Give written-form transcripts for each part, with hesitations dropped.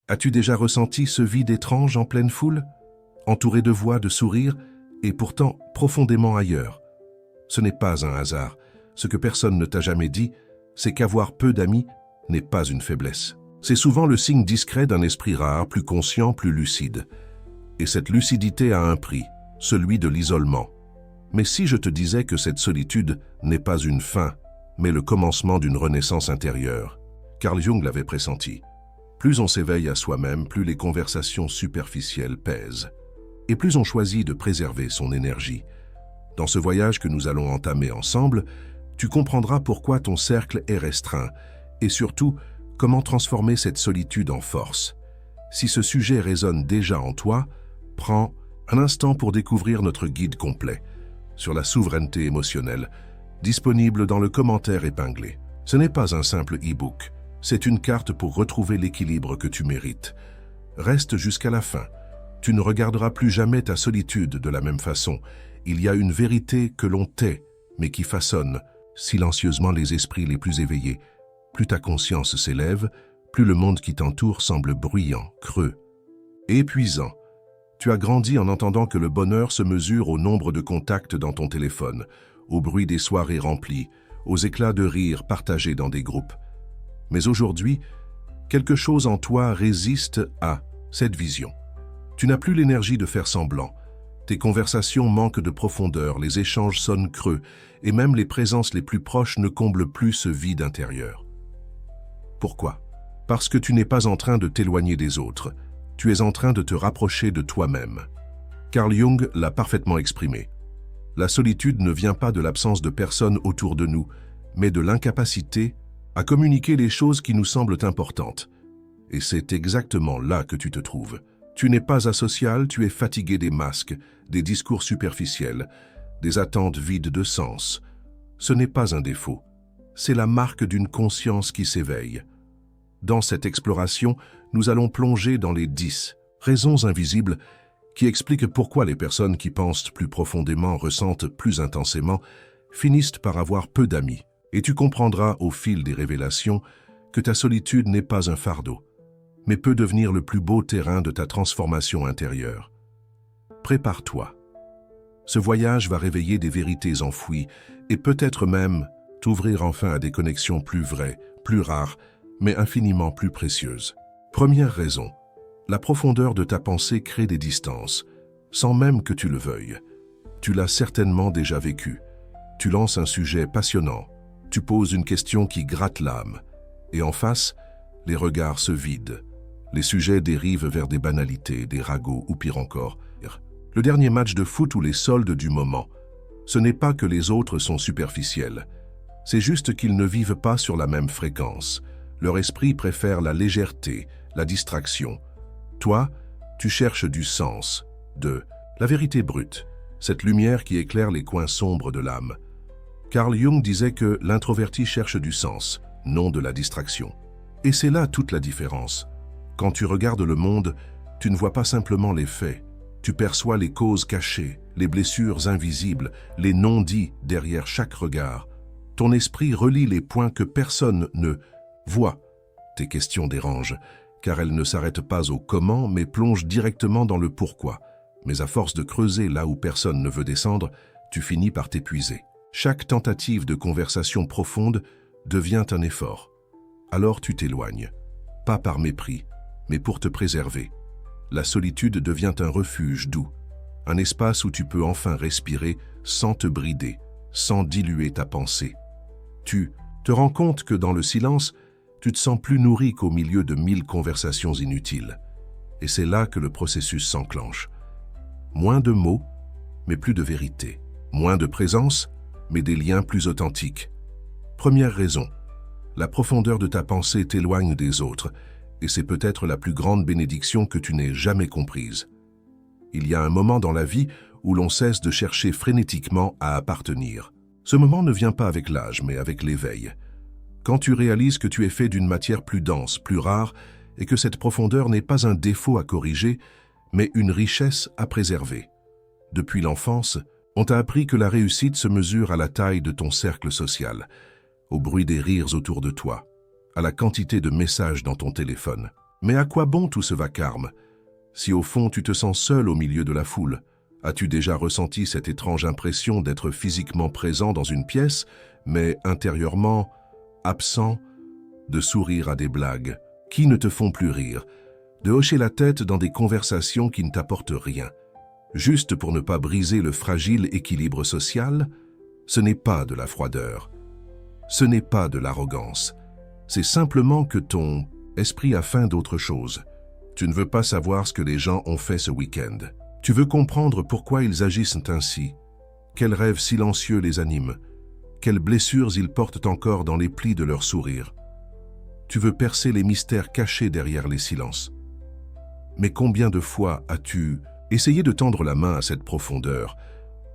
As-tu déjà ressenti ce vide étrange en pleine foule, entouré de voix, de sourires, et pourtant profondément ailleurs? Ce n'est pas un hasard. Ce que personne ne t'a jamais dit, c'est qu'avoir peu d'amis n'est pas une faiblesse. C'est souvent le signe discret d'un esprit rare, plus conscient, plus lucide. Et cette lucidité a un prix, celui de l'isolement. Mais si je te disais que cette solitude n'est pas une fin, mais le commencement d'une renaissance intérieure? Carl Jung l'avait pressenti. Plus on s'éveille à soi-même, plus les conversations superficielles pèsent. Et plus on choisit de préserver son énergie. Dans ce voyage que nous allons entamer ensemble, tu comprendras pourquoi ton cercle est restreint et surtout comment transformer cette solitude en force. Si ce sujet résonne déjà en toi, prends un instant pour découvrir notre guide complet sur la souveraineté émotionnelle, disponible dans le commentaire épinglé. Ce n'est pas un simple e-book, c'est une carte pour retrouver l'équilibre que tu mérites. Reste jusqu'à la fin. Tu ne regarderas plus jamais ta solitude de la même façon. Il y a une vérité que l'on tait, mais qui façonne silencieusement les esprits les plus éveillés. Plus ta conscience s'élève, plus le monde qui t'entoure semble bruyant, creux, épuisant. Tu as grandi en entendant que le bonheur se mesure au nombre de contacts dans ton téléphone, au bruit des soirées remplies, aux éclats de rire partagés dans des groupes. Mais aujourd'hui, quelque chose en toi résiste à cette vision. Tu n'as plus l'énergie de faire semblant. Tes conversations manquent de profondeur, les échanges sonnent creux, et même les présences les plus proches ne comblent plus ce vide intérieur. Pourquoi? Parce que tu n'es pas en train de t'éloigner des autres, tu es en train de te rapprocher de toi-même. Carl Jung l'a parfaitement exprimé. La solitude ne vient pas de l'absence de personnes autour de nous, mais de l'incapacité à communiquer les choses qui nous semblent importantes. Et c'est exactement là que tu te trouves. Tu n'es pas asocial, tu es fatigué des masques, des discours superficiels, des attentes vides de sens. Ce n'est pas un défaut, c'est la marque d'une conscience qui s'éveille. Dans cette exploration, nous allons plonger dans les 10 raisons invisibles qui expliquent pourquoi les personnes qui pensent plus profondément, ressentent plus intensément, finissent par avoir peu d'amis. Et tu comprendras au fil des révélations que ta solitude n'est pas un fardeau, mais peut devenir le plus beau terrain de ta transformation intérieure. Prépare-toi. Ce voyage va réveiller des vérités enfouies et peut-être même t'ouvrir enfin à des connexions plus vraies, plus rares, mais infiniment plus précieuses. Première raison, la profondeur de ta pensée crée des distances, sans même que tu le veuilles. Tu l'as certainement déjà vécu. Tu lances un sujet passionnant, tu poses une question qui gratte l'âme, et en face, les regards se vident. Les sujets dérivent vers des banalités, des ragots ou pire encore, le dernier match de foot ou les soldes du moment. Ce n'est pas que les autres sont superficiels, c'est juste qu'ils ne vivent pas sur la même fréquence. Leur esprit préfère la légèreté, la distraction. Toi, tu cherches du sens, de la vérité brute, cette lumière qui éclaire les coins sombres de l'âme. Carl Jung disait que l'introverti cherche du sens, non de la distraction. Et c'est là toute la différence. Quand tu regardes le monde, tu ne vois pas simplement les faits. Tu perçois les causes cachées, les blessures invisibles, les non-dits derrière chaque regard. Ton esprit relie les points que personne ne voit. Tes questions dérangent, car elles ne s'arrêtent pas au comment, mais plongent directement dans le pourquoi. Mais à force de creuser là où personne ne veut descendre, tu finis par t'épuiser. Chaque tentative de conversation profonde devient un effort. Alors tu t'éloignes, pas par mépris, mais pour te préserver. La solitude devient un refuge doux, un espace où tu peux enfin respirer sans te brider, sans diluer ta pensée. Tu te rends compte que dans le silence, tu te sens plus nourri qu'au milieu de 1000 conversations inutiles. Et c'est là que le processus s'enclenche. Moins de mots, mais plus de vérité. Moins de présence, mais des liens plus authentiques. Première raison, la profondeur de ta pensée t'éloigne des autres, et c'est peut-être la plus grande bénédiction que tu n'aies jamais comprise. Il y a un moment dans la vie où l'on cesse de chercher frénétiquement à appartenir. Ce moment ne vient pas avec l'âge, mais avec l'éveil. Quand tu réalises que tu es fait d'une matière plus dense, plus rare, et que cette profondeur n'est pas un défaut à corriger, mais une richesse à préserver. Depuis l'enfance, on t'a appris que la réussite se mesure à la taille de ton cercle social, au bruit des rires autour de toi, à la quantité de messages dans ton téléphone. Mais à quoi bon tout ce vacarme? Si au fond tu te sens seul au milieu de la foule, as-tu déjà ressenti cette étrange impression d'être physiquement présent dans une pièce, mais intérieurement absent, de sourire à des blagues qui ne te font plus rire, de hocher la tête dans des conversations qui ne t'apportent rien, juste pour ne pas briser le fragile équilibre social? Ce n'est pas de la froideur, ce n'est pas de l'arrogance, c'est simplement que ton esprit a faim d'autre chose. Tu ne veux pas savoir ce que les gens ont fait ce week-end. Tu veux comprendre pourquoi ils agissent ainsi, quels rêves silencieux les animent, quelles blessures ils portent encore dans les plis de leur sourire. Tu veux percer les mystères cachés derrière les silences. Mais combien de fois as-tu essayé de tendre la main à cette profondeur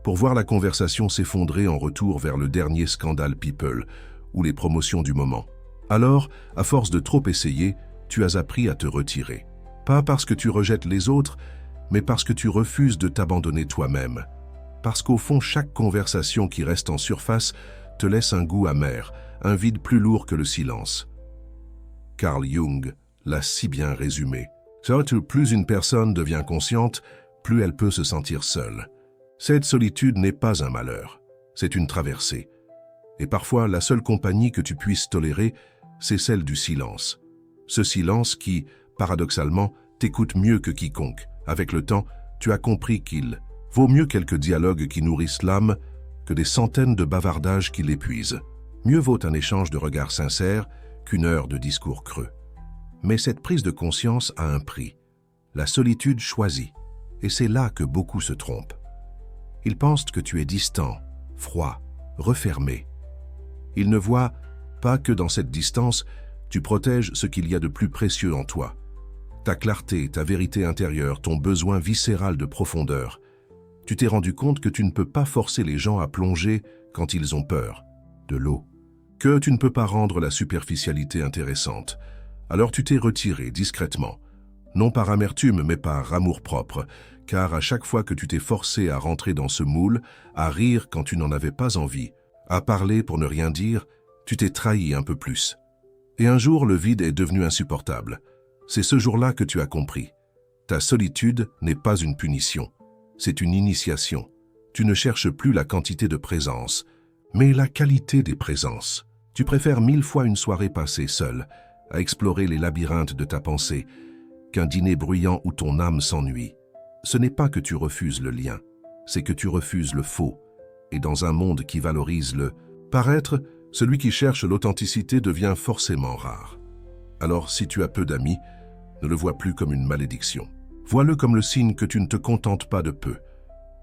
pour voir la conversation s'effondrer en retour vers le dernier scandale People ou les promotions du moment? Alors, à force de trop essayer, tu as appris à te retirer. Pas parce que tu rejettes les autres, mais parce que tu refuses de t'abandonner toi-même. Parce qu'au fond, chaque conversation qui reste en surface te laisse un goût amer, un vide plus lourd que le silence. Carl Jung l'a si bien résumé. Plus une personne devient consciente, plus elle peut se sentir seule. Cette solitude n'est pas un malheur, c'est une traversée. Et parfois, la seule compagnie que tu puisses tolérer, c'est celle du silence. Ce silence qui, paradoxalement, t'écoute mieux que quiconque. Avec le temps, tu as compris qu'il vaut mieux quelques dialogues qui nourrissent l'âme que des centaines de bavardages qui l'épuisent. Mieux vaut un échange de regards sincères qu'une heure de discours creux. Mais cette prise de conscience a un prix, la solitude choisie, et c'est là que beaucoup se trompent. Ils pensent que tu es distant, froid, refermé. Ils ne voient pas que dans cette distance, tu protèges ce qu'il y a de plus précieux en toi. Ta clarté, ta vérité intérieure, ton besoin viscéral de profondeur. Tu t'es rendu compte que tu ne peux pas forcer les gens à plonger quand ils ont peur de l'eau, que tu ne peux pas rendre la superficialité intéressante. Alors tu t'es retiré discrètement, non par amertume mais par amour-propre, car à chaque fois que tu t'es forcé à rentrer dans ce moule, à rire quand tu n'en avais pas envie, à parler pour ne rien dire, tu t'es trahi un peu plus. Et un jour, le vide est devenu insupportable. C'est ce jour-là que tu as compris. Ta solitude n'est pas une punition, c'est une initiation. Tu ne cherches plus la quantité de présence, mais la qualité des présences. Tu préfères 1000 fois une soirée passée seule, à explorer les labyrinthes de ta pensée, qu'un dîner bruyant où ton âme s'ennuie. Ce n'est pas que tu refuses le lien, c'est que tu refuses le faux. Et dans un monde qui valorise le paraître, celui qui cherche l'authenticité devient forcément rare. Alors si tu as peu d'amis, ne le vois plus comme une malédiction. Vois-le comme le signe que tu ne te contentes pas de peu,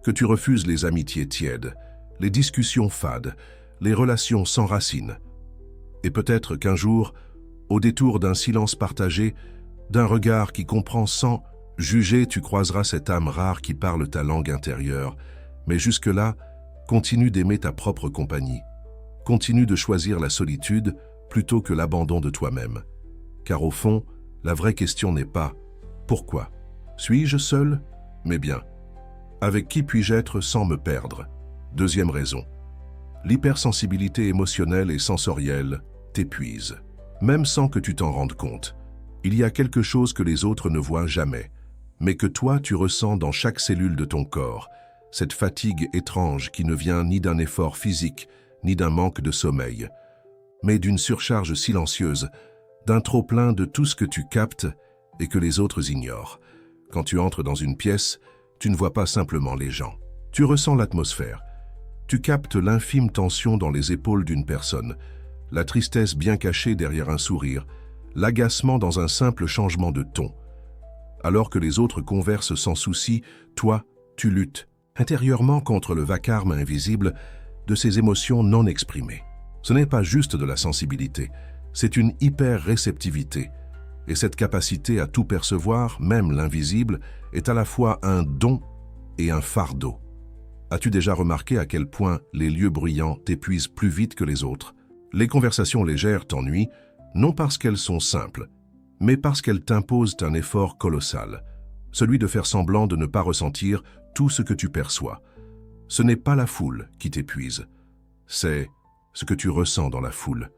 que tu refuses les amitiés tièdes, les discussions fades, les relations sans racines. Et peut-être qu'un jour, au détour d'un silence partagé, d'un regard qui comprend sans juger, tu croiseras cette âme rare qui parle ta langue intérieure. Mais jusque-là, continue d'aimer ta propre compagnie. Continue de choisir la solitude plutôt que l'abandon de toi-même. Car au fond, la vraie question n'est pas « Pourquoi ? Suis-je seul ? Mais bien, avec qui puis-je être sans me perdre ?» Deuxième raison. L'hypersensibilité émotionnelle et sensorielle t'épuise. Même sans que tu t'en rendes compte, il y a quelque chose que les autres ne voient jamais, mais que toi tu ressens dans chaque cellule de ton corps, cette fatigue étrange qui ne vient ni d'un effort physique, ni d'un manque de sommeil, mais d'une surcharge silencieuse, d'un trop-plein de tout ce que tu captes et que les autres ignorent. Quand tu entres dans une pièce, tu ne vois pas simplement les gens. Tu ressens l'atmosphère. Tu captes l'infime tension dans les épaules d'une personne, la tristesse bien cachée derrière un sourire, l'agacement dans un simple changement de ton. Alors que les autres conversent sans souci, toi, tu luttes intérieurement contre le vacarme invisible de ces émotions non exprimées. Ce n'est pas juste de la sensibilité, c'est une hyper-réceptivité. Et cette capacité à tout percevoir, même l'invisible, est à la fois un don et un fardeau. As-tu déjà remarqué à quel point les lieux bruyants t'épuisent plus vite que les autres? Les conversations légères t'ennuient, non parce qu'elles sont simples, mais parce qu'elles t'imposent un effort colossal, celui de faire semblant de ne pas ressentir tout ce que tu perçois. Ce n'est pas la foule qui t'épuise, c'est ce que tu ressens dans la foule.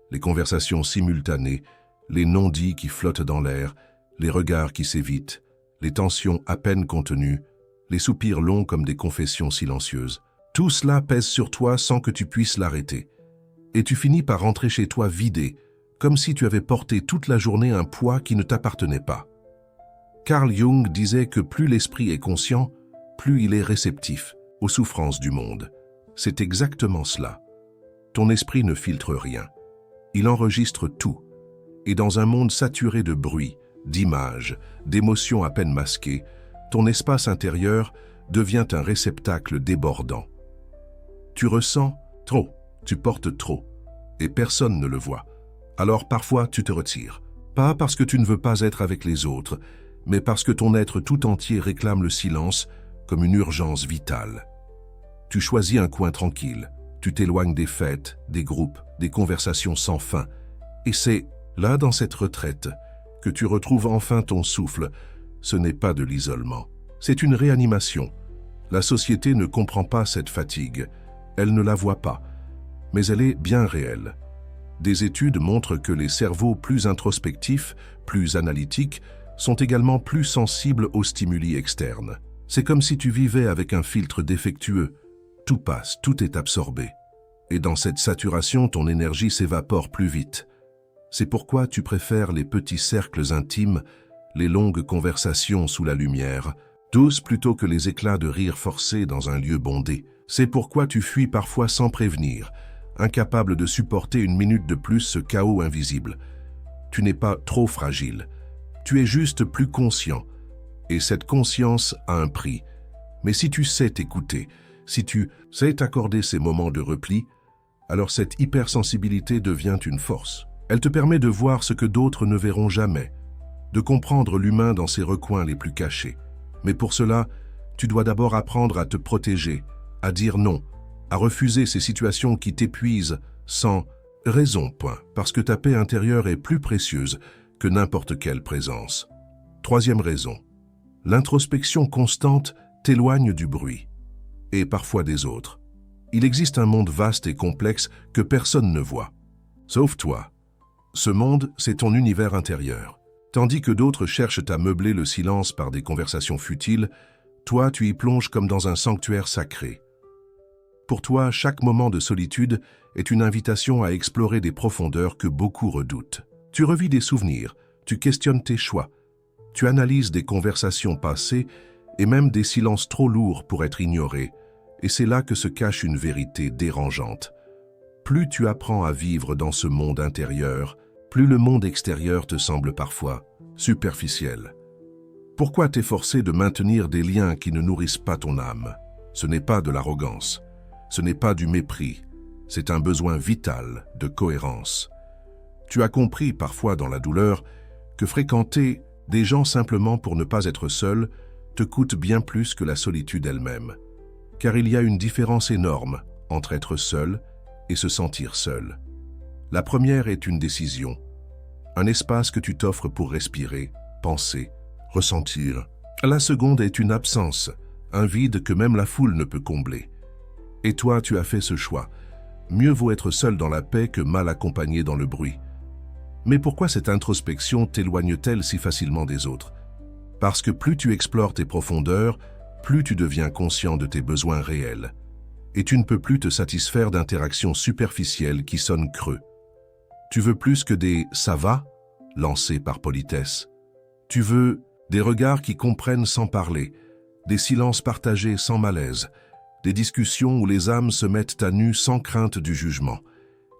Les conversations simultanées, les non-dits qui flottent dans l'air, les regards qui s'évitent, les tensions à peine contenues, les soupirs longs comme des confessions silencieuses. Tout cela pèse sur toi sans que tu puisses l'arrêter. Et tu finis par rentrer chez toi vidé, comme si tu avais porté toute la journée un poids qui ne t'appartenait pas. Carl Jung disait que plus l'esprit est conscient, plus il est réceptif aux souffrances du monde. C'est exactement cela. Ton esprit ne filtre rien. Il enregistre tout. Et dans un monde saturé de bruit, d'images, d'émotions à peine masquées, ton espace intérieur devient un réceptacle débordant. Tu ressens trop, tu portes trop, et personne ne le voit. Alors parfois tu te retires, pas parce que tu ne veux pas être avec les autres, mais parce que ton être tout entier réclame le silence comme une urgence vitale. Tu choisis un coin tranquille, tu t'éloignes des fêtes, des groupes, des conversations sans fin, et c'est là, dans cette retraite, que tu retrouves enfin ton souffle. Ce n'est pas de l'isolement, c'est une réanimation. La société ne comprend pas cette fatigue, elle ne la voit pas, mais elle est bien réelle. Des études montrent que les cerveaux plus introspectifs, plus analytiques, sont également plus sensibles aux stimuli externes. C'est comme si tu vivais avec un filtre défectueux. Tout passe, tout est absorbé. Et dans cette saturation, ton énergie s'évapore plus vite. C'est pourquoi tu préfères les petits cercles intimes, les longues conversations sous la lumière, douces plutôt que les éclats de rire forcés dans un lieu bondé. C'est pourquoi tu fuis parfois sans prévenir, incapable de supporter une minute de plus ce chaos invisible. Tu n'es pas trop fragile, tu es juste plus conscient. Et cette conscience a un prix. Mais si tu sais t'écouter, si tu sais t'accorder ces moments de repli, alors cette hypersensibilité devient une force. Elle te permet de voir ce que d'autres ne verront jamais, de comprendre l'humain dans ses recoins les plus cachés. Mais pour cela, tu dois d'abord apprendre à te protéger, à dire non, à refuser ces situations qui t'épuisent sans raison, parce que ta paix intérieure est plus précieuse que n'importe quelle présence. Troisième raison, l'introspection constante t'éloigne du bruit, et parfois des autres. Il existe un monde vaste et complexe que personne ne voit, sauf toi. Ce monde, c'est ton univers intérieur. Tandis que d'autres cherchent à meubler le silence par des conversations futiles, toi, tu y plonges comme dans un sanctuaire sacré. Pour toi, chaque moment de solitude est une invitation à explorer des profondeurs que beaucoup redoutent. Tu revis des souvenirs, tu questionnes tes choix, tu analyses des conversations passées et même des silences trop lourds pour être ignorés, et c'est là que se cache une vérité dérangeante. Plus tu apprends à vivre dans ce monde intérieur, plus le monde extérieur te semble parfois superficiel. Pourquoi t'efforcer de maintenir des liens qui ne nourrissent pas ton âme? Ce n'est pas de l'arrogance, ce n'est pas du mépris, c'est un besoin vital de cohérence. Tu as compris parfois dans la douleur que fréquenter des gens simplement pour ne pas être seul te coûte bien plus que la solitude elle-même. Car il y a une différence énorme entre être seul et se sentir seul. La première est une décision, un espace que tu t'offres pour respirer, penser, ressentir. La seconde est une absence, un vide que même la foule ne peut combler. Et toi, tu as fait ce choix. Mieux vaut être seul dans la paix que mal accompagné dans le bruit. Mais pourquoi cette introspection t'éloigne-t-elle si facilement des autres? Parce que plus tu explores tes profondeurs, plus tu deviens conscient de tes besoins réels. Et tu ne peux plus te satisfaire d'interactions superficielles qui sonnent creux. Tu veux plus que des « ça va » lancés par politesse. Tu veux des regards qui comprennent sans parler, des silences partagés sans malaise, des discussions où les âmes se mettent à nu sans crainte du jugement.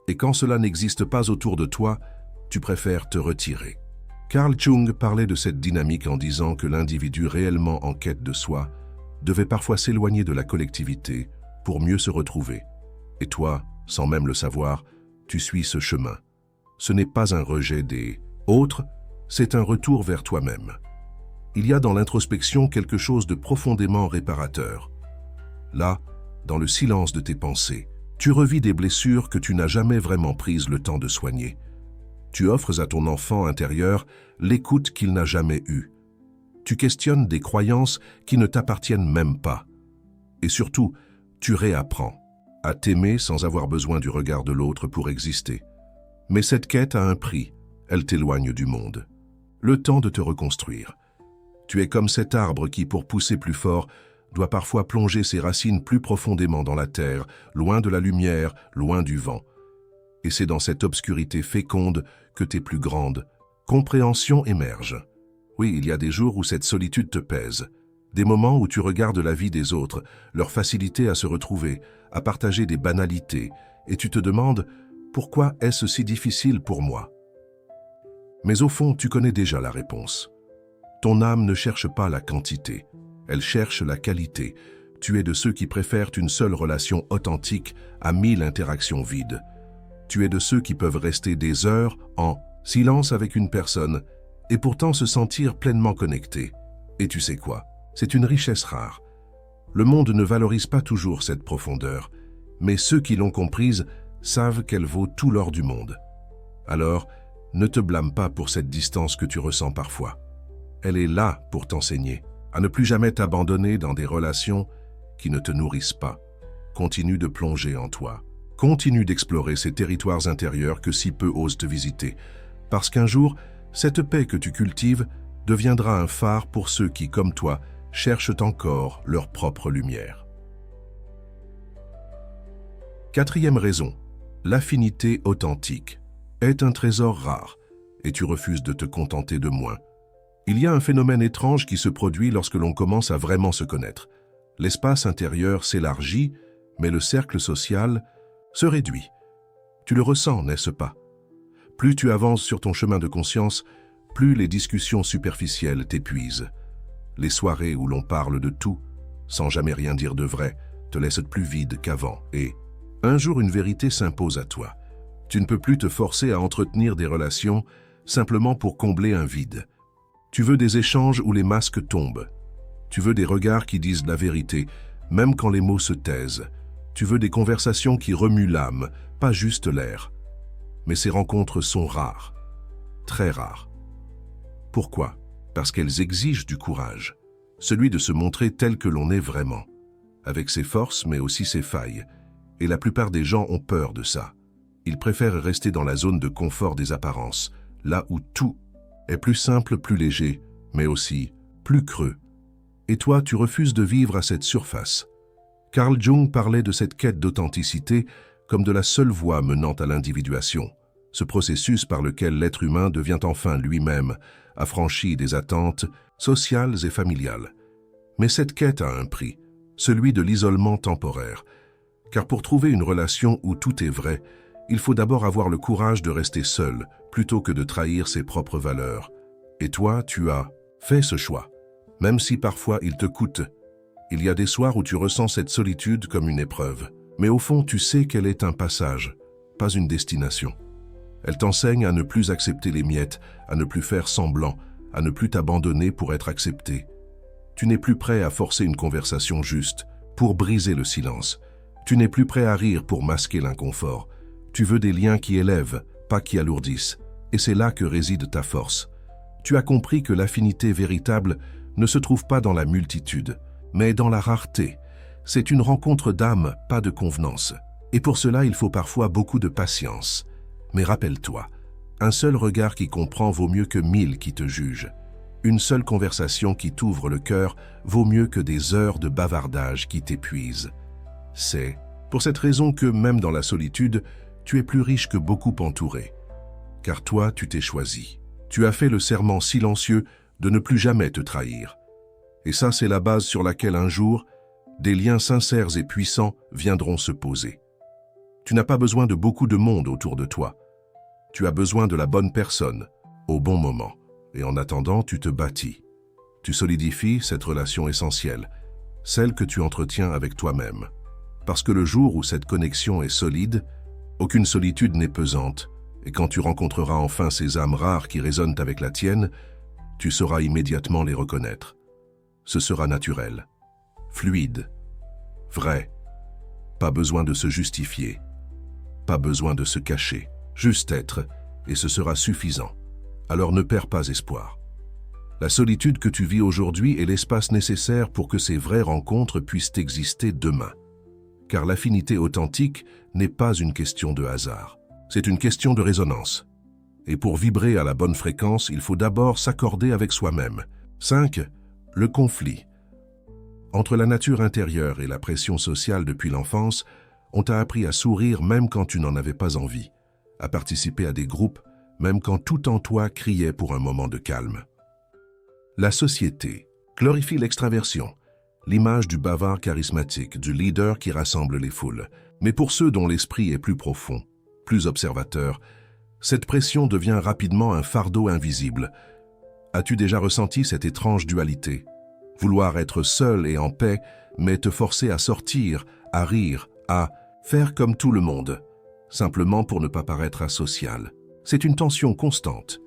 Et quand cela n'existe pas autour de toi, tu préfères te retirer. Carl Jung parlait de cette dynamique en disant que l'individu réellement en quête de soi devait parfois s'éloigner de la collectivité pour mieux se retrouver. Et toi, sans même le savoir, tu suis ce chemin. Ce n'est pas un rejet des autres, c'est un retour vers toi-même. Il y a dans l'introspection quelque chose de profondément réparateur. Là, dans le silence de tes pensées, tu revis des blessures que tu n'as jamais vraiment prises le temps de soigner. Tu offres à ton enfant intérieur l'écoute qu'il n'a jamais eue. Tu questionnes des croyances qui ne t'appartiennent même pas. Et surtout, tu réapprends à t'aimer sans avoir besoin du regard de l'autre pour exister. Mais cette quête a un prix, elle t'éloigne du monde. le temps de te reconstruire. Tu es comme cet arbre qui, pour pousser plus fort, doit parfois plonger ses racines plus profondément dans la terre, loin de la lumière, loin du vent. Et c'est dans cette obscurité féconde que tes plus grandes compréhensions émergent. Oui, il y a des jours où cette solitude te pèse, des moments où tu regardes la vie des autres, leur facilité à se retrouver, à partager des banalités, et tu te demandes « Pourquoi est-ce si difficile pour moi ?» Mais au fond, tu connais déjà la réponse. Ton âme ne cherche pas la quantité, elle cherche la qualité. Tu es de ceux qui préfèrent une seule relation authentique à 1000 interactions vides. Tu es de ceux qui peuvent rester des heures en silence avec une personne et pourtant se sentir pleinement connectés. Et tu sais quoi? C'est une richesse rare. Le monde ne valorise pas toujours cette profondeur, mais ceux qui l'ont comprise savent qu'elle vaut tout l'or du monde. Alors, ne te blâme pas pour cette distance que tu ressens parfois. Elle est là pour t'enseigner à ne plus jamais t'abandonner dans des relations qui ne te nourrissent pas. Continue de plonger en toi. Continue d'explorer ces territoires intérieurs que si peu osent te visiter, parce qu'un jour, cette paix que tu cultives deviendra un phare pour ceux qui, comme toi, cherchent encore leur propre lumière. Quatrième raison, l'affinité authentique est un trésor rare et tu refuses de te contenter de moins. Il y a un phénomène étrange qui se produit lorsque l'on commence à vraiment se connaître. L'espace intérieur s'élargit, mais le cercle social se réduit. Tu le ressens, n'est-ce pas? Plus tu avances sur ton chemin de conscience, plus les discussions superficielles t'épuisent. Les soirées où l'on parle de tout, sans jamais rien dire de vrai, te laissent plus vide qu'avant. Et un jour, une vérité s'impose à toi. Tu ne peux plus te forcer à entretenir des relations simplement pour combler un vide. Tu veux des échanges où les masques tombent. Tu veux des regards qui disent la vérité, même quand les mots se taisent. Tu veux des conversations qui remuent l'âme, pas juste l'air. Mais ces rencontres sont rares, très rares. Pourquoi? Parce qu'elles exigent du courage, celui de se montrer tel que l'on est vraiment, avec ses forces mais aussi ses failles. Et la plupart des gens ont peur de ça. Ils préfèrent rester dans la zone de confort des apparences, là où tout est plus simple, plus léger, mais aussi plus creux. Et toi, tu refuses de vivre à cette surface. Carl Jung parlait de cette quête d'authenticité comme de la seule voie menant à l'individuation, ce processus par lequel l'être humain devient enfin lui-même, affranchi des attentes sociales et familiales. Mais cette quête a un prix, celui de l'isolement temporaire. Car pour trouver une relation où tout est vrai, il faut d'abord avoir le courage de rester seul, plutôt que de trahir ses propres valeurs. Et toi, tu as fait ce choix, même si parfois il te coûte. Il y a des soirs où tu ressens cette solitude comme une épreuve, mais au fond, tu sais qu'elle est un passage, pas une destination. Elle t'enseigne à ne plus accepter les miettes, à ne plus faire semblant, à ne plus t'abandonner pour être accepté. Tu n'es plus prêt à forcer une conversation juste, pour briser le silence. Tu n'es plus prêt à rire pour masquer l'inconfort. Tu veux des liens qui élèvent, pas qui alourdissent. Et c'est là que réside ta force. Tu as compris que l'affinité véritable ne se trouve pas dans la multitude, mais dans la rareté. C'est une rencontre d'âme, pas de convenance. Et pour cela, il faut parfois beaucoup de patience. Mais rappelle-toi, un seul regard qui comprend vaut mieux que 1000 qui te jugent. Une seule conversation qui t'ouvre le cœur vaut mieux que des heures de bavardage qui t'épuisent. C'est pour cette raison que, même dans la solitude, tu es plus riche que beaucoup entourés. Car toi, tu t'es choisi. Tu as fait le serment silencieux de ne plus jamais te trahir. Et ça, c'est la base sur laquelle un jour, des liens sincères et puissants viendront se poser. Tu n'as pas besoin de beaucoup de monde autour de toi. Tu as besoin de la bonne personne, au bon moment. Et en attendant, tu te bâtis. Tu solidifies cette relation essentielle, celle que tu entretiens avec toi-même. Parce que le jour où cette connexion est solide, aucune solitude n'est pesante, et quand tu rencontreras enfin ces âmes rares qui résonnent avec la tienne, tu sauras immédiatement les reconnaître. Ce sera naturel, fluide, vrai. Pas besoin de se justifier, pas besoin de se cacher, juste être, et ce sera suffisant. Alors ne perds pas espoir. La solitude que tu vis aujourd'hui est l'espace nécessaire pour que ces vraies rencontres puissent exister demain. Car l'affinité authentique n'est pas une question de hasard, c'est une question de résonance. Et pour vibrer à la bonne fréquence, il faut d'abord s'accorder avec soi-même. 5. Le conflit. Entre la nature intérieure et la pression sociale depuis l'enfance, on t'a appris à sourire même quand tu n'en avais pas envie, à participer à des groupes même quand tout en toi criait pour un moment de calme. La société glorifie l'extraversion, l'image du bavard charismatique, du leader qui rassemble les foules. Mais pour ceux dont l'esprit est plus profond, plus observateur, cette pression devient rapidement un fardeau invisible. As-tu déjà ressenti cette étrange dualité? Vouloir être seul et en paix, mais te forcer à sortir, à rire, à faire comme tout le monde, simplement pour ne pas paraître asocial. C'est une tension constante.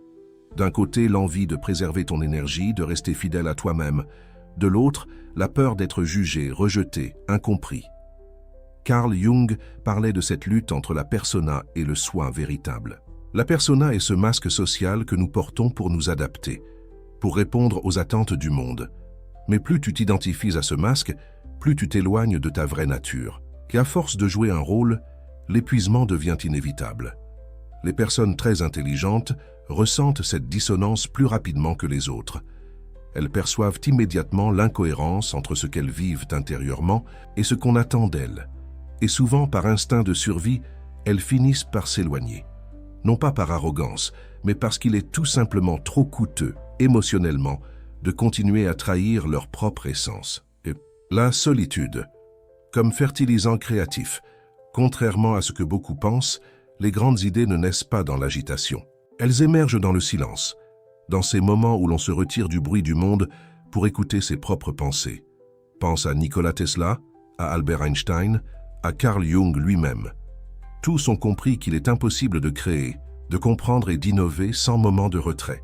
D'un côté, l'envie de préserver ton énergie, de rester fidèle à toi-même. De l'autre, la peur d'être jugé, rejeté, incompris. Carl Jung parlait de cette lutte entre la persona et le soi véritable. La persona est ce masque social que nous portons pour nous adapter, pour répondre aux attentes du monde. Mais plus tu t'identifies à ce masque, plus tu t'éloignes de ta vraie nature. Et à force de jouer un rôle, l'épuisement devient inévitable. Les personnes très intelligentes ressentent cette dissonance plus rapidement que les autres. Elles perçoivent immédiatement l'incohérence entre ce qu'elles vivent intérieurement et ce qu'on attend d'elles. Et souvent, par instinct de survie, elles finissent par s'éloigner. Non pas par arrogance, mais parce qu'il est tout simplement trop coûteux, émotionnellement, de continuer à trahir leur propre essence. Et la solitude, comme fertilisant créatif, contrairement à ce que beaucoup pensent, les grandes idées ne naissent pas dans l'agitation. Elles émergent dans le silence, dans ces moments où l'on se retire du bruit du monde pour écouter ses propres pensées. Pense à Nikola Tesla, à Albert Einstein, à Carl Jung lui-même. Tous ont compris qu'il est impossible de créer, de comprendre et d'innover sans moment de retrait.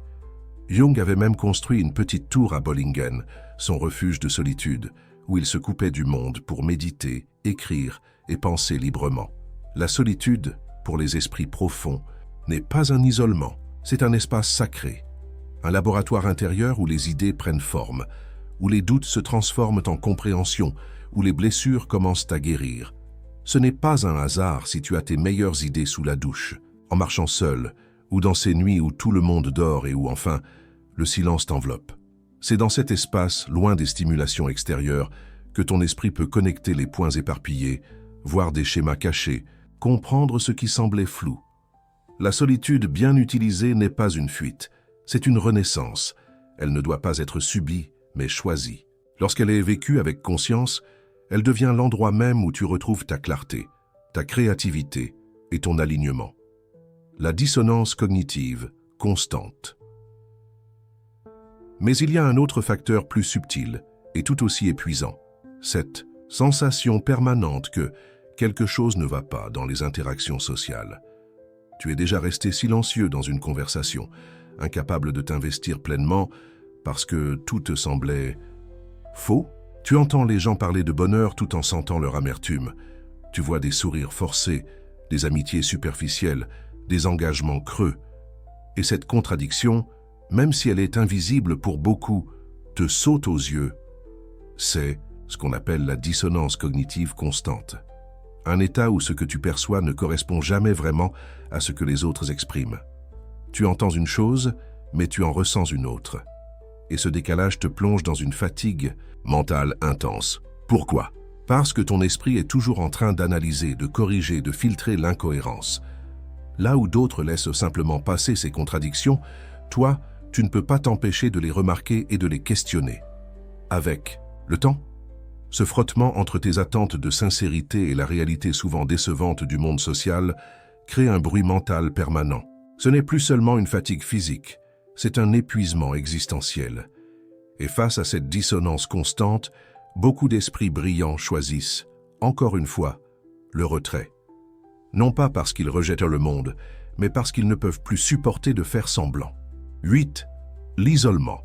Jung avait même construit une petite tour à Bollingen, son refuge de solitude, où il se coupait du monde pour méditer, écrire et penser librement. La solitude, pour les esprits profonds, n'est pas un isolement, c'est un espace sacré, un laboratoire intérieur où les idées prennent forme, où les doutes se transforment en compréhension, où les blessures commencent à guérir. Ce n'est pas un hasard si tu as tes meilleures idées sous la douche, en marchant seul, ou dans ces nuits où tout le monde dort et où enfin, le silence t'enveloppe. C'est dans cet espace, loin des stimulations extérieures, que ton esprit peut connecter les points éparpillés, voir des schémas cachés, comprendre ce qui semblait flou. La solitude bien utilisée n'est pas une fuite, c'est une renaissance. Elle ne doit pas être subie, mais choisie. Lorsqu'elle est vécue avec conscience, elle devient l'endroit même où tu retrouves ta clarté, ta créativité et ton alignement. La dissonance cognitive constante. Mais il y a un autre facteur plus subtil et tout aussi épuisant, cette sensation permanente que quelque chose ne va pas dans les interactions sociales. Tu es déjà resté silencieux dans une conversation, incapable de t'investir pleinement parce que tout te semblait faux. Tu entends les gens parler de bonheur tout en sentant leur amertume. Tu vois des sourires forcés, des amitiés superficielles, des engagements creux. Et cette contradiction, même si elle est invisible pour beaucoup, te saute aux yeux. C'est ce qu'on appelle la dissonance cognitive constante. Un état où ce que tu perçois ne correspond jamais vraiment à ce que les autres expriment. Tu entends une chose, mais tu en ressens une autre. Et ce décalage te plonge dans une fatigue mentale intense. Pourquoi? Parce que ton esprit est toujours en train d'analyser, de corriger, de filtrer l'incohérence. Là où d'autres laissent simplement passer ces contradictions, toi, tu ne peux pas t'empêcher de les remarquer et de les questionner. Avec le temps, ce frottement entre tes attentes de sincérité et la réalité souvent décevante du monde social crée un bruit mental permanent. Ce n'est plus seulement une fatigue physique, c'est un épuisement existentiel. Et face à cette dissonance constante, beaucoup d'esprits brillants choisissent, encore une fois, le retrait. Non pas parce qu'ils rejettent le monde, mais parce qu'ils ne peuvent plus supporter de faire semblant. 8. L'isolement.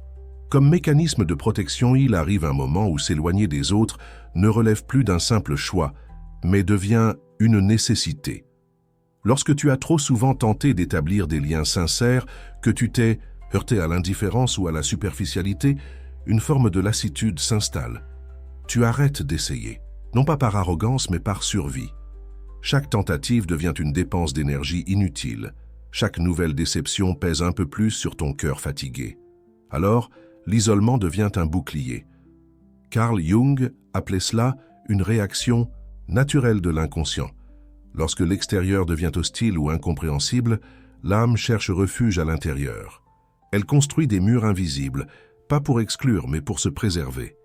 Comme mécanisme de protection, il arrive un moment où s'éloigner des autres ne relève plus d'un simple choix, mais devient une nécessité. Lorsque tu as trop souvent tenté d'établir des liens sincères, que tu t'es heurté à l'indifférence ou à la superficialité, une forme de lassitude s'installe. Tu arrêtes d'essayer, non pas par arrogance mais par survie. Chaque tentative devient une dépense d'énergie inutile. Chaque nouvelle déception pèse un peu plus sur ton cœur fatigué. Alors, l'isolement devient un bouclier. Carl Jung appelait cela une réaction naturelle de l'inconscient. Lorsque l'extérieur devient hostile ou incompréhensible, l'âme cherche refuge à l'intérieur. Elle construit des murs invisibles, pas pour exclure, mais pour se préserver.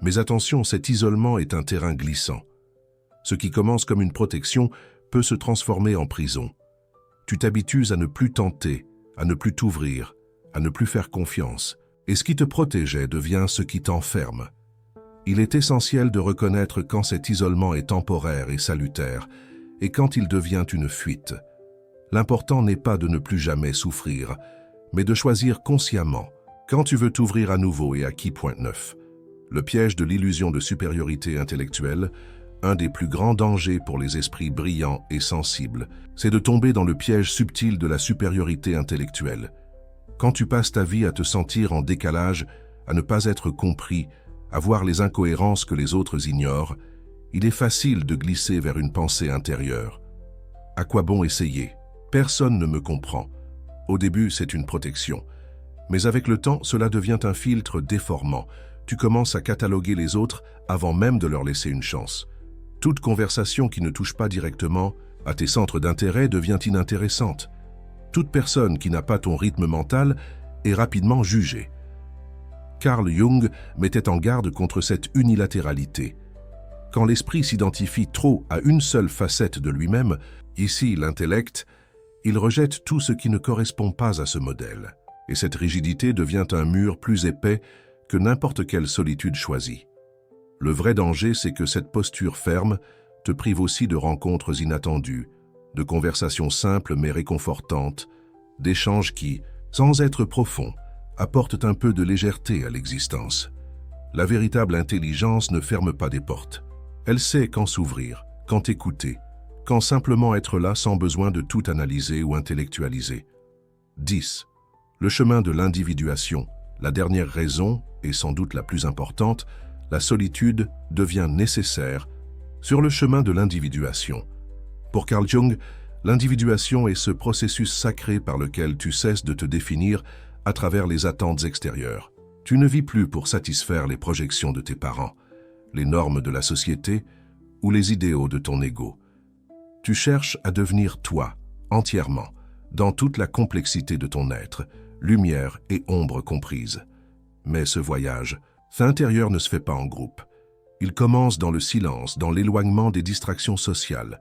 Mais attention, cet isolement est un terrain glissant. Ce qui commence comme une protection peut se transformer en prison. Tu t'habitues à ne plus tenter, à ne plus t'ouvrir, à ne plus faire confiance, et ce qui te protégeait devient ce qui t'enferme. Il est essentiel de reconnaître quand cet isolement est temporaire et salutaire, et quand il devient une fuite. L'important n'est pas de ne plus jamais souffrir, mais de choisir consciemment quand tu veux t'ouvrir à nouveau et à qui. 9. Le piège de l'illusion de supériorité intellectuelle, un des plus grands dangers pour les esprits brillants et sensibles, c'est de tomber dans le piège subtil de la supériorité intellectuelle. Quand tu passes ta vie à te sentir en décalage, à ne pas être compris, à voir les incohérences que les autres ignorent, il est facile de glisser vers une pensée intérieure. À quoi bon essayer? Personne ne me comprend. Au début, c'est une protection. Mais avec le temps, cela devient un filtre déformant. Tu commences à cataloguer les autres avant même de leur laisser une chance. Toute conversation qui ne touche pas directement à tes centres d'intérêt devient inintéressante. Toute personne qui n'a pas ton rythme mental est rapidement jugée. Carl Jung mettait en garde contre cette unilatéralité. Quand l'esprit s'identifie trop à une seule facette de lui-même, ici l'intellect, il rejette tout ce qui ne correspond pas à ce modèle. Et cette rigidité devient un mur plus épais que n'importe quelle solitude choisie. Le vrai danger, c'est que cette posture ferme te prive aussi de rencontres inattendues, de conversations simples mais réconfortantes, d'échanges qui, sans être profonds, apportent un peu de légèreté à l'existence. La véritable intelligence ne ferme pas des portes. Elle sait quand s'ouvrir, quand écouter, quand simplement être là sans besoin de tout analyser ou intellectualiser. 10. Le chemin de l'individuation, la dernière raison, et sans doute la plus importante, la solitude devient nécessaire sur le chemin de l'individuation. Pour Carl Jung, l'individuation est ce processus sacré par lequel tu cesses de te définir à travers les attentes extérieures. Tu ne vis plus pour satisfaire les projections de tes parents, les normes de la société ou les idéaux de ton ego. Tu cherches à devenir toi, entièrement, dans toute la complexité de ton être, lumière et ombre comprises. Mais ce voyage intérieur ne se fait pas en groupe. Il commence dans le silence, dans l'éloignement des distractions sociales.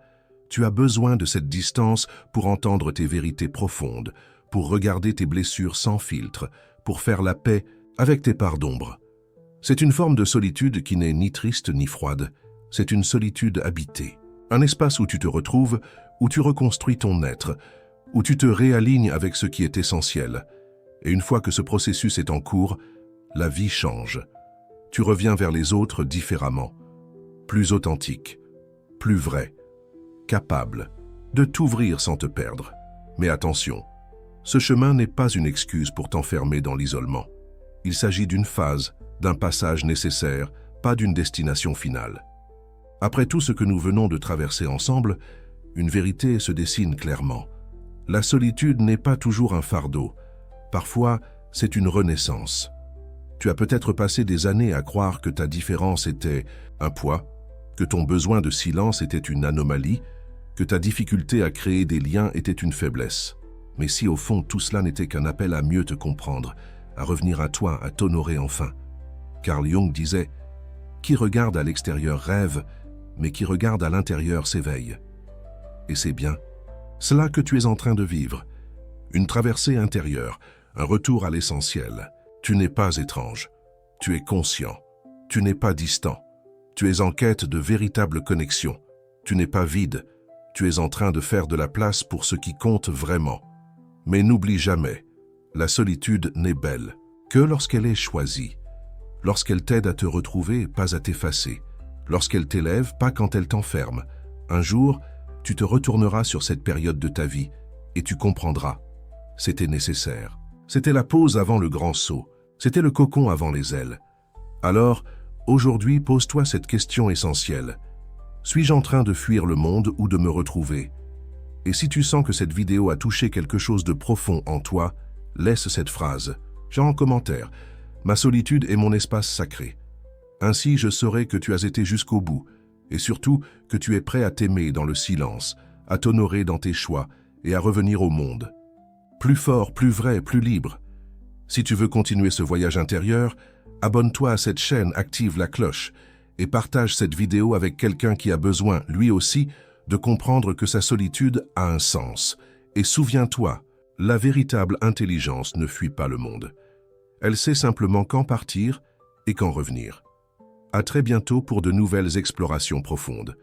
Tu as besoin de cette distance pour entendre tes vérités profondes, pour regarder tes blessures sans filtre, pour faire la paix avec tes parts d'ombre. C'est une forme de solitude qui n'est ni triste ni froide. C'est une solitude habitée. Un espace où tu te retrouves, où tu reconstruis ton être, où tu te réalignes avec ce qui est essentiel. Et une fois que ce processus est en cours, la vie change. Tu reviens vers les autres différemment, plus authentique, plus vrai, capable de t'ouvrir sans te perdre. Mais attention, ce chemin n'est pas une excuse pour t'enfermer dans l'isolement. Il s'agit d'une phase, d'un passage nécessaire, pas d'une destination finale. Après tout ce que nous venons de traverser ensemble, une vérité se dessine clairement. La solitude n'est pas toujours un fardeau. Parfois, c'est une renaissance. Tu as peut-être passé des années à croire que ta différence était un poids, que ton besoin de silence était une anomalie, que ta difficulté à créer des liens était une faiblesse. Mais si au fond tout cela n'était qu'un appel à mieux te comprendre, à revenir à toi, à t'honorer enfin. Carl Jung disait « Qui regarde à l'extérieur rêve, mais qui regarde à l'intérieur s'éveille. » Et c'est bien cela que tu es en train de vivre. Une traversée intérieure, un retour à l'essentiel. Tu n'es pas étrange, tu es conscient, tu n'es pas distant, tu es en quête de véritable connexion, tu n'es pas vide, tu es en train de faire de la place pour ce qui compte vraiment. Mais n'oublie jamais, la solitude n'est belle que lorsqu'elle est choisie, lorsqu'elle t'aide à te retrouver, pas à t'effacer, lorsqu'elle t'élève, pas quand elle t'enferme. Un jour, tu te retourneras sur cette période de ta vie et tu comprendras. C'était nécessaire. C'était la pause avant le grand saut. C'était le cocon avant les ailes. Alors, aujourd'hui, pose-toi cette question essentielle. Suis-je en train de fuir le monde ou de me retrouver? Et si tu sens que cette vidéo a touché quelque chose de profond en toi, laisse cette phrase, genre en commentaire. Ma solitude est mon espace sacré. Ainsi, je saurai que tu as été jusqu'au bout, et surtout que tu es prêt à t'aimer dans le silence, à t'honorer dans tes choix et à revenir au monde. Plus fort, plus vrai, plus libre. Si tu veux continuer ce voyage intérieur, abonne-toi à cette chaîne, active la cloche et partage cette vidéo avec quelqu'un qui a besoin, lui aussi, de comprendre que sa solitude a un sens. Et souviens-toi, la véritable intelligence ne fuit pas le monde. Elle sait simplement quand partir et quand revenir. À très bientôt pour de nouvelles explorations profondes.